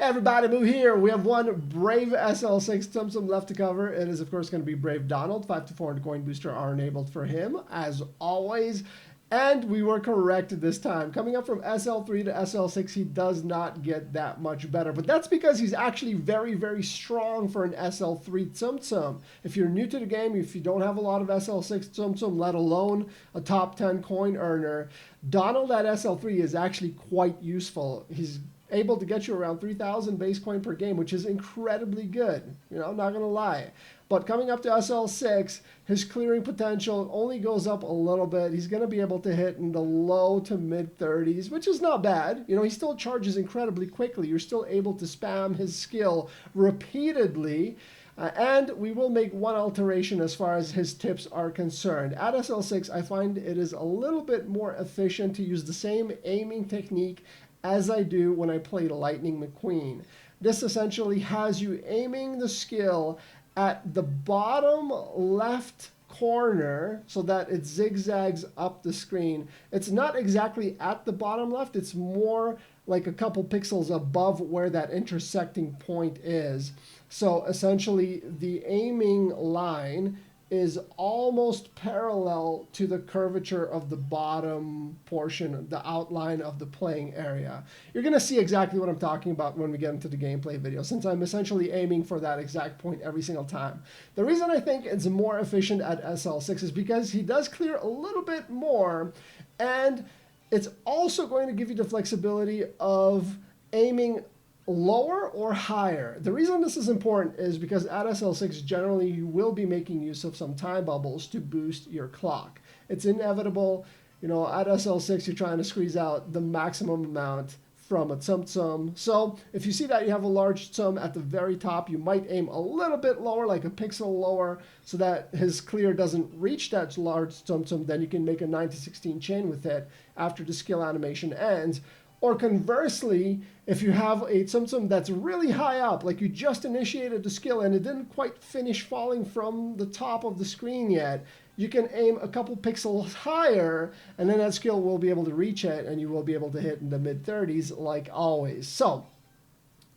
Everybody move here. We have one Brave SL6 Tsum left to cover. It is, of course, going to be Brave Donald. 5 to 400 coin booster are enabled for him, as always. And we were correct this time. Coming up from SL3 to SL6, he does not get that much better. But that's because he's actually very, very strong for an SL3 Tsum. If you're new to the game, if you don't have a lot of SL6 Tsum, let alone a top 10 coin earner, Donald at SL3 is actually quite useful. He's able to get you around 3,000 base coin per game, which is incredibly good. You know, I'm not going to lie. But coming up to SL6, his clearing potential only goes up a little bit. He's going to be able to hit in the low to mid 30s, which is not bad. You know, he still charges incredibly quickly. You're still able to spam his skill repeatedly. And we will make one alteration as far as his tips are concerned. At SL6, I find it is a little bit more efficient to use the same aiming technique as I do when I play Lightning McQueen. This essentially has you aiming the skill at the bottom left corner so that it zigzags up the screen. It's not exactly at the bottom left, it's more like a couple pixels above where that intersecting point is. So essentially the aiming line is almost parallel to the curvature of the bottom portion, the outline of the playing area. You're going to see exactly what I'm talking about when we get into the gameplay video, since I'm essentially aiming for that exact point every single time. The reason I think it's more efficient at SL6 is because he does clear a little bit more, and it's also going to give you the flexibility of aiming lower or higher. The reason this is important is because at SL6, generally you will be making use of some time bubbles to boost your clock. It's inevitable. You know, at SL6, you're trying to squeeze out the maximum amount from a Tsum. So if you see that you have a large Tsum at the very top, you might aim a little bit lower, like a pixel lower, so that his clear doesn't reach that large Tsum. Then you can make a 9 to 16 chain with it after the skill animation ends. Or conversely, if you have a Tsum that's really high up, like you just initiated the skill and it didn't quite finish falling from the top of the screen yet, you can aim a couple pixels higher, and then that skill will be able to reach it, and you will be able to hit in the mid-30s like always. So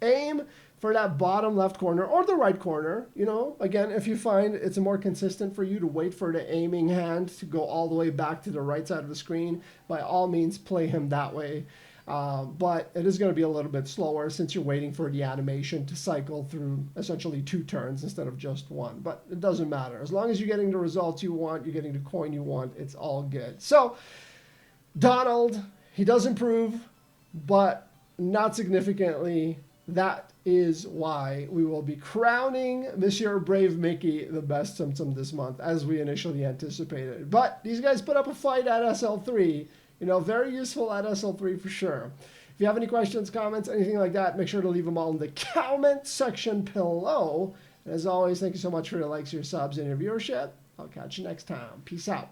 aim for that bottom left corner or the right corner. You know, again, if you find it's more consistent for you to wait for the aiming hand to go all the way back to the right side of the screen, by all means play him that way. But it is going to be a little bit slower since you're waiting for the animation to cycle through essentially 2 turns instead of just 1. But it doesn't matter. As long as you're getting the results you want, you're getting the coin you want, it's all good. So Donald, he does improve, but not significantly. That is why we will be crowning Monsieur Brave Mickey the best Tsum this month, as we initially anticipated. But these guys put up a fight at SL3. You know, very useful at SL3 for sure. If you have any questions, comments, anything like that, make sure to leave them all in the comment section below. And as always, thank you so much for your likes, your subs, and your viewership. I'll catch you next time. Peace out.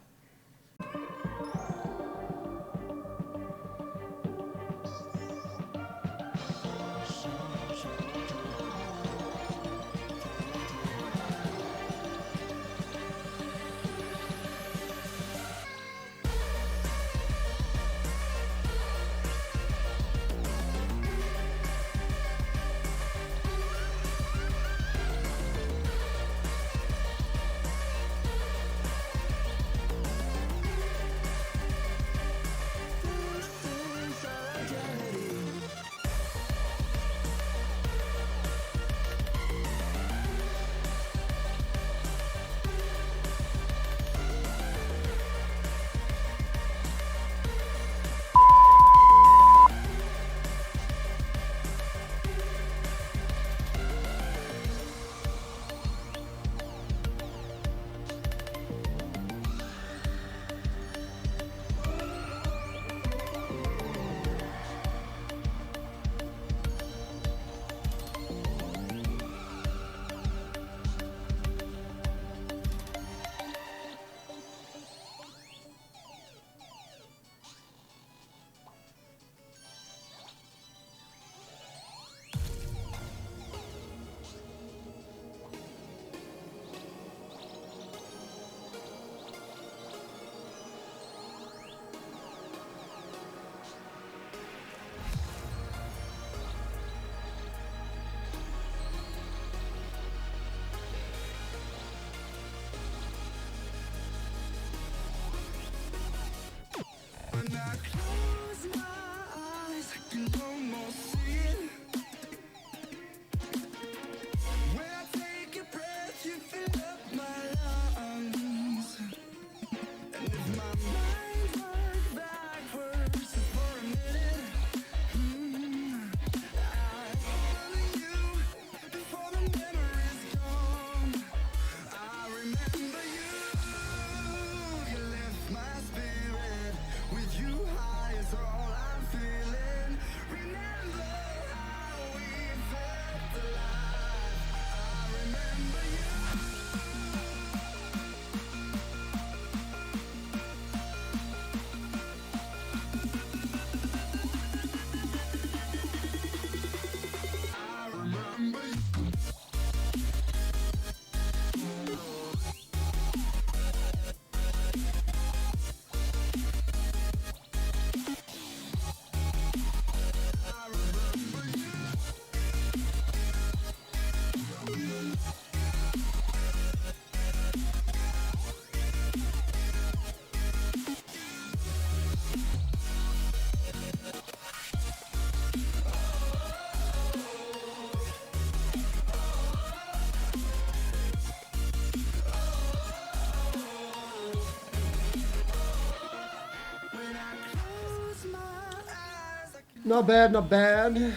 Not bad, not bad.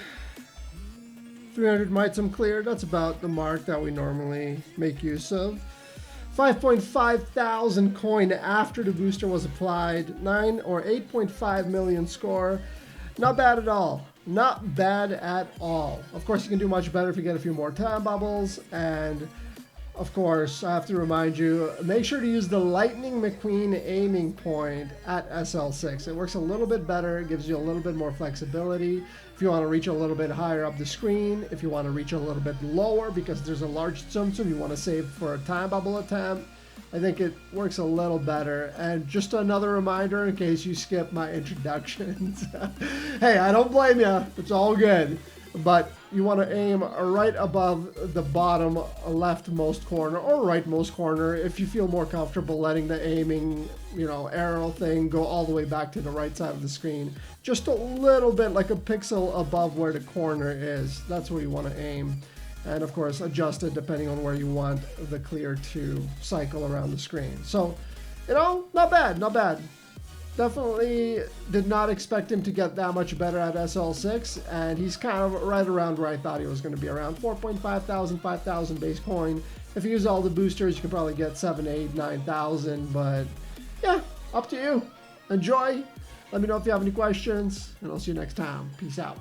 300 Tsum cleared. That's about the mark that we normally make use of. 5.5 thousand coin after the booster was applied. 9 or 8.5 million score. Not bad at all. Not bad at all. Of course, you can do much better if you get a few more time bubbles. And of course, I have to remind you, make sure to use the Lightning McQueen aiming point at SL6. It works a little bit better. It gives you a little bit more flexibility. If you want to reach a little bit higher up the screen, if you want to reach a little bit lower because there's a large Tsum you want to save for a time bubble attempt, I think it works a little better. And just another reminder in case you skip my introductions. Hey, I don't blame you. It's all good. But you want to aim right above the bottom leftmost corner or rightmost corner if you feel more comfortable letting the aiming, arrow thing go all the way back to the right side of the screen. Just a little bit, like a pixel above where the corner is. That's where you want to aim. And of course, adjust it depending on where you want the clear to cycle around the screen. So, not bad, not bad. Definitely did not expect him to get that much better at SL6, and he's kind of right around where I thought he was going to be, around 4.5 thousand, 5,000 base coin. If you use all the boosters, you can probably get 7, 8, 9,000, but yeah, up to you. Enjoy. Let me know if you have any questions, and I'll see you next time. Peace out.